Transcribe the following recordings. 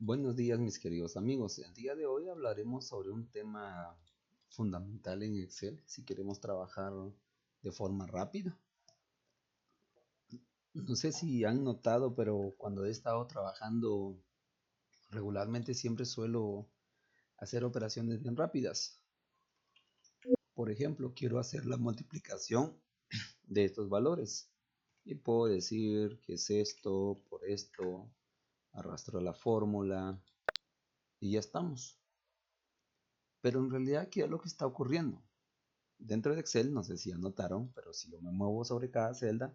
Buenos días mis queridos amigos. El día de hoy hablaremos sobre un tema fundamental en Excel si queremos trabajar de forma rápida. No sé si han notado, pero cuando he estado trabajando regularmente siempre suelo hacer operaciones bien rápidas. Por ejemplo, quiero hacer la multiplicación de estos valores y puedo decir que es esto por esto, arrastro la fórmula y ya estamos. Pero en realidad, ¿qué es lo que está ocurriendo? Dentro de Excel, no sé si anotaron, pero si yo me muevo sobre cada celda,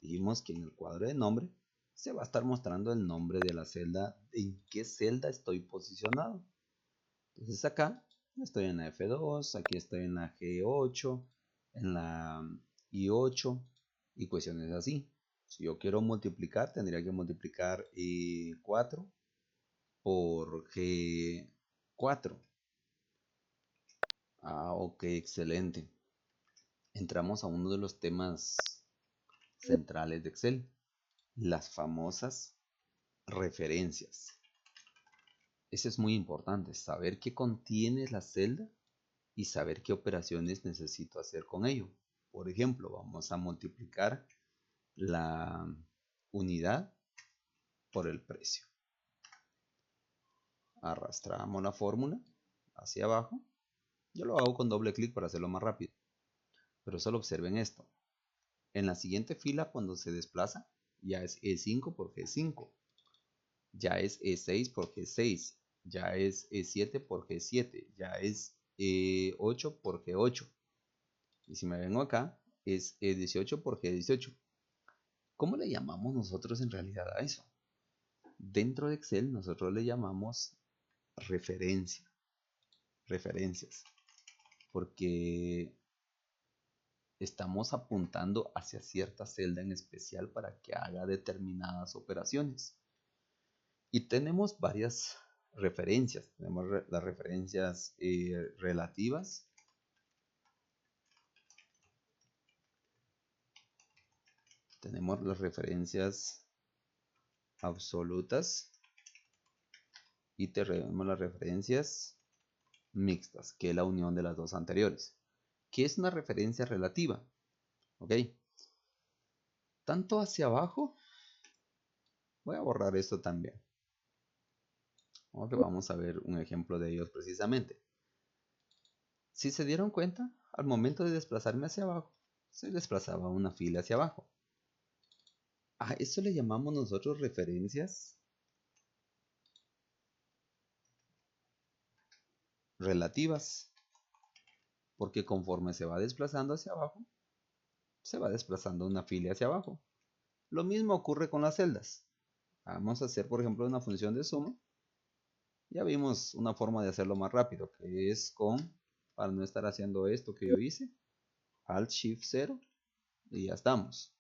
dijimos que en el cuadro de nombre se va a estar mostrando el nombre de la celda, en qué celda estoy posicionado. Entonces acá estoy en la F2, aquí estoy en la G8, en la I8 y cuestiones así. Si yo quiero multiplicar, tendría que multiplicar 4 por G4. Ok, excelente. Entramos a uno de los temas centrales de Excel, las famosas referencias. Eso es muy importante, saber qué contiene la celda y saber qué operaciones necesito hacer con ello. Por ejemplo, vamos a multiplicar la unidad por el precio. Arrastramos la fórmula hacia abajo. Yo lo hago con doble clic para hacerlo más rápido. Pero solo observen esto. En la siguiente fila, cuando se desplaza, ya es E5 por G5. Ya es E6 por G6, ya es E7 por G7, ya es E8 por G8. Y si me vengo acá, es E18 por G18. ¿Cómo le llamamos nosotros en realidad a eso? Dentro de Excel nosotros le llamamos referencias, porque estamos apuntando hacia cierta celda en especial para que haga determinadas operaciones. Y tenemos varias referencias. Tenemos las referencias relativas. Tenemos las referencias absolutas. Y tenemos las referencias mixtas, que es la unión de las dos anteriores. ¿Qué es una referencia relativa? Ok. Tanto hacia abajo. Voy a borrar esto también. Ok, vamos a ver un ejemplo de ellos precisamente. Si se dieron cuenta, al momento de desplazarme hacia abajo, se desplazaba una fila hacia abajo. A eso le llamamos nosotros referencias relativas, porque conforme se va desplazando hacia abajo, se va desplazando una fila hacia abajo. Lo mismo ocurre con las celdas. Vamos a hacer, por ejemplo, una función de suma. Ya vimos una forma de hacerlo más rápido, que es para no estar haciendo esto que yo hice, Alt Shift 0 y ya estamos.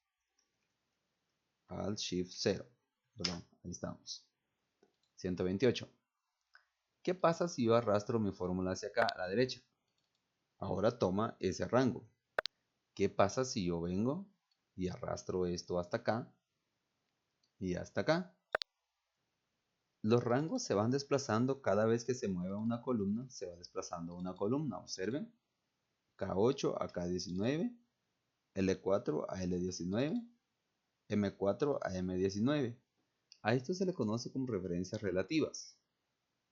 Alt Shift 0. Perdón, ahí estamos. 128. ¿Qué pasa si yo arrastro mi fórmula hacia acá, a la derecha? Ahora toma ese rango. ¿Qué pasa si yo vengo y arrastro esto hasta acá y hasta acá? Los rangos se van desplazando cada vez que se mueva una columna, se va desplazando una columna. Observen, K8 a K19, L4 a L19, M4 a M19. A esto se le conoce como referencias relativas.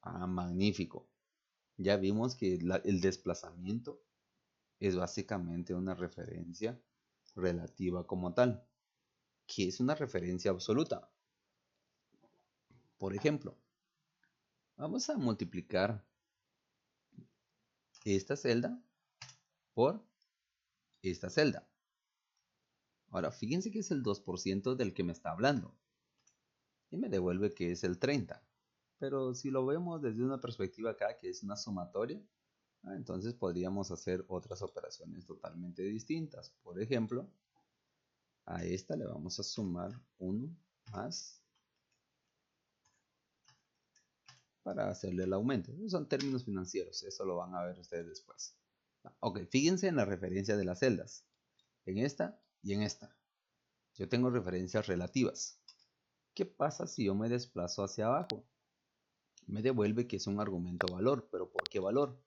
Magnífico. Ya vimos que el desplazamiento es básicamente una referencia relativa como tal, que es una referencia absoluta. Por ejemplo, vamos a multiplicar esta celda por esta celda. Ahora, fíjense que es el 2% del que me está hablando. Y me devuelve que es el 30. Pero si lo vemos desde una perspectiva acá, que es una sumatoria, entonces podríamos hacer otras operaciones totalmente distintas. Por ejemplo, a esta le vamos a sumar 1 más para hacerle el aumento. Esos son términos financieros, eso lo van a ver ustedes después. Ok, fíjense en la referencia de las celdas. En esta y en esta. Yo tengo referencias relativas. ¿Qué pasa si yo me desplazo hacia abajo? me devuelve que es un argumento valor. ¿Pero por qué valor?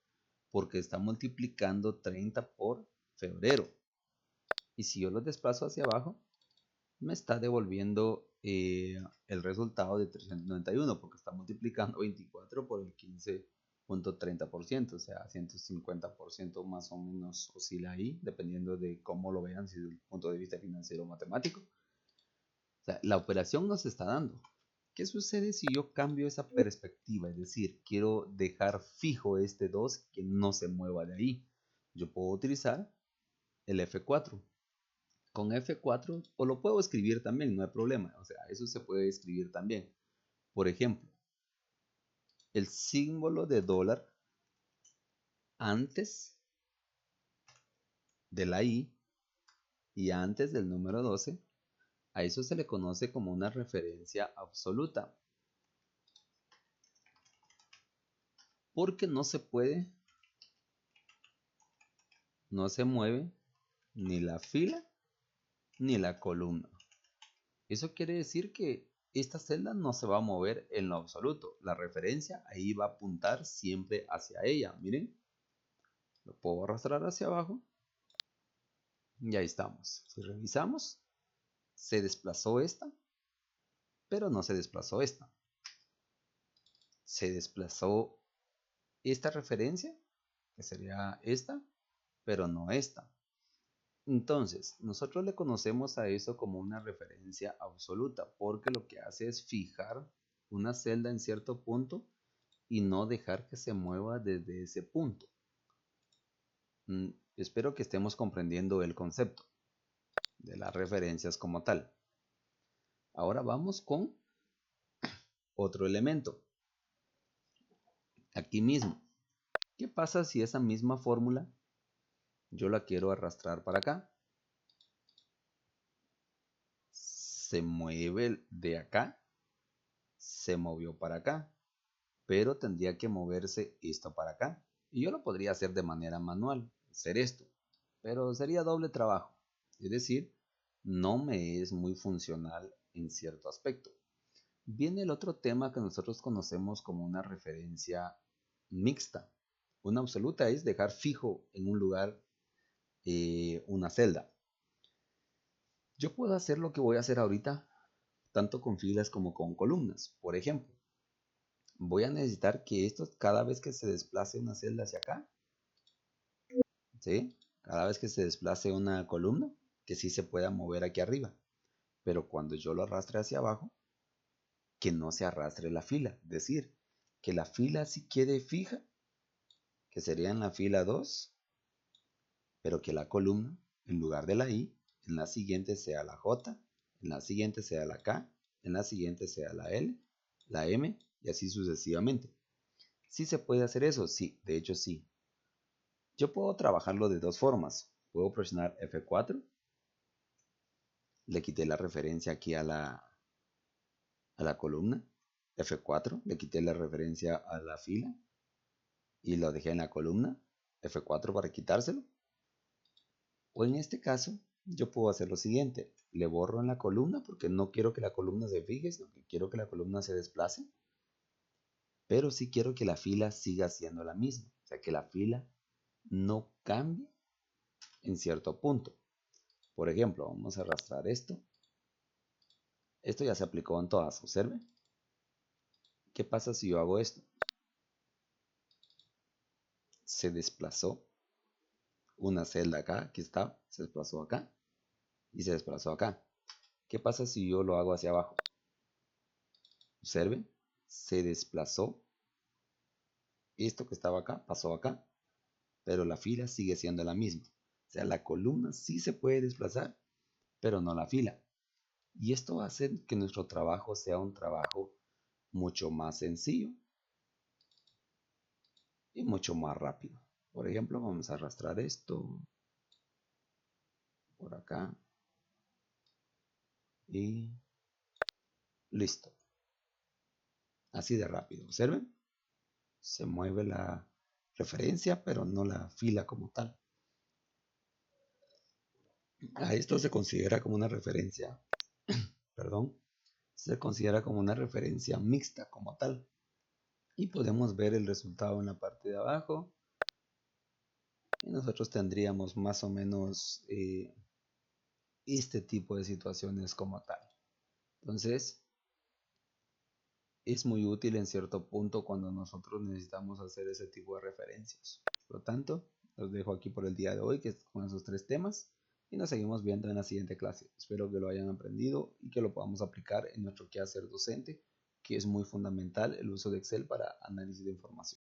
Porque está multiplicando 30 por febrero. Y si yo lo desplazo hacia abajo, me está devolviendo el resultado de 391, porque está multiplicando 24 por el 15.30%, o sea, 150% más o menos oscila ahí, dependiendo de cómo lo vean, si desde el punto de vista financiero o matemático. O sea, la operación nos está dando. ¿Qué sucede si yo cambio esa perspectiva? Es decir, quiero dejar fijo este 2 que no se mueva de ahí. Yo puedo utilizar el F4. Con F4, o lo puedo escribir también, no hay problema. O sea, eso se puede escribir también. Por ejemplo, el símbolo de dólar antes de la I y antes del número 12, a eso se le conoce como una referencia absoluta. Porque no se puede, no se mueve ni la fila ni la columna. Eso quiere decir que esta celda no se va a mover en lo absoluto. La referencia ahí va a apuntar siempre hacia ella. Miren, lo puedo arrastrar hacia abajo y ahí estamos. Si revisamos, se desplazó esta, pero no se desplazó esta. Se desplazó esta referencia, que sería esta, pero no esta. Entonces, nosotros le conocemos a eso como una referencia absoluta, porque lo que hace es fijar una celda en cierto punto y no dejar que se mueva desde ese punto. Espero que estemos comprendiendo el concepto de las referencias como tal. Ahora vamos con otro elemento. Aquí mismo. ¿Qué pasa si esa misma fórmula yo la quiero arrastrar para acá? Se mueve de acá, se movió para acá, pero tendría que moverse esto para acá. Y yo lo podría hacer de manera manual, hacer esto, pero sería doble trabajo. Es decir, no me es muy funcional en cierto aspecto. Viene el otro tema que nosotros conocemos como una referencia mixta. Una absoluta es dejar fijo en un lugar una celda. Yo puedo hacer lo que voy a hacer ahorita, tanto con filas como con columnas. Por ejemplo, voy a necesitar que esto, cada vez que se desplace una celda hacia acá, ¿sí? Cada vez que se desplace una columna, que sí se pueda mover aquí arriba. Pero cuando yo lo arrastre hacia abajo, que no se arrastre la fila. Es decir, que la fila sí quede fija, que sería en la fila 2, pero que la columna, en lugar de la I, en la siguiente sea la J, en la siguiente sea la K, en la siguiente sea la L, la M y así sucesivamente. ¿Sí se puede hacer eso? Sí, de hecho sí. Yo puedo trabajarlo de dos formas. Puedo presionar F4, le quité la referencia aquí a la columna, F4, le quité la referencia a la fila y lo dejé en la columna, F4 para quitárselo. O en este caso, yo puedo hacer lo siguiente, le borro en la columna porque no quiero que la columna se fije, sino que quiero que la columna se desplace, pero sí quiero que la fila siga siendo la misma, o sea que la fila no cambie en cierto punto. Por ejemplo, vamos a arrastrar esto. Esto ya se aplicó en todas, observe. ¿Qué pasa si yo hago esto? Se desplazó una celda acá, aquí está, se desplazó acá y se desplazó acá. ¿Qué pasa si yo lo hago hacia abajo? Observe, se desplazó. Esto que estaba acá pasó acá, pero la fila sigue siendo la misma. O sea, la columna sí se puede desplazar, pero no la fila. Y esto va a hacer que nuestro trabajo sea un trabajo mucho más sencillo y mucho más rápido. Por ejemplo, vamos a arrastrar esto por acá y listo. Así de rápido. Observen, se mueve la referencia, pero no la fila como tal. A esto se considera como una referencia, perdón, se considera como una referencia mixta como tal. y podemos ver el resultado en la parte de abajo y nosotros tendríamos más o menos este tipo de situaciones como tal. Entonces, es muy útil en cierto punto cuando nosotros necesitamos hacer ese tipo de referencias. Por lo tanto, los dejo aquí por el día de hoy, que es con esos 3 temas, y nos seguimos viendo en la siguiente clase. Espero que lo hayan aprendido y que lo podamos aplicar en nuestro quehacer docente, que es muy fundamental el uso de Excel para análisis de información.